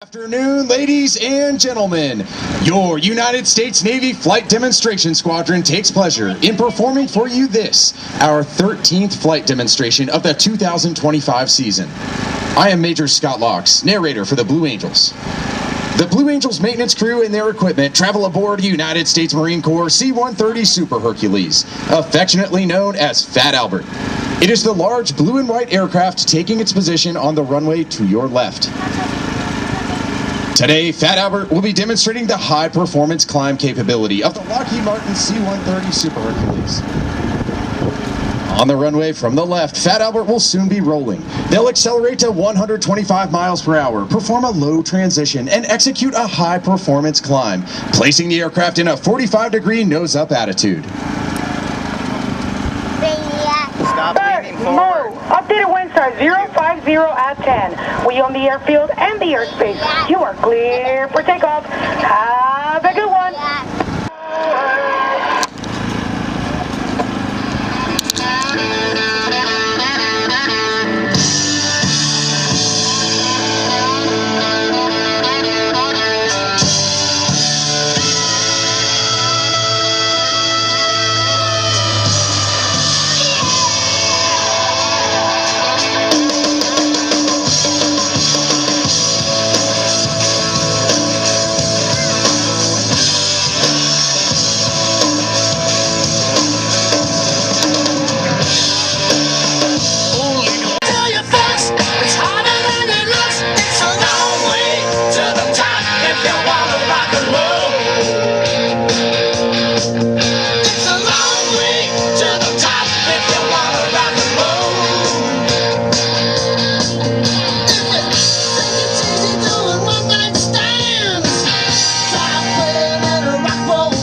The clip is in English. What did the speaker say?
Afternoon, ladies and gentlemen. Your United States Navy Flight Demonstration Squadron takes pleasure in performing for you this, our 13th flight demonstration of the 2025 season. I am Major Scott Locks, narrator for the Blue Angels. The Blue Angels maintenance crew and their equipment travel aboard United States Marine Corps C-130 Super Hercules, affectionately known as Fat Albert. It is the large blue and white aircraft taking its position on the runway to your left. Today, Fat Albert will be demonstrating the high-performance climb capability of the Lockheed Martin C-130 Super Hercules. On the runway from the left, Fat Albert will soon be rolling. They'll accelerate to 125 miles per hour, perform a low transition, and execute a high-performance climb, placing the aircraft in a 45-degree nose-up attitude. Stop leaning forward. Updated wind star 050 at 10. We own the airfield and the airspace. You are clear for takeoff.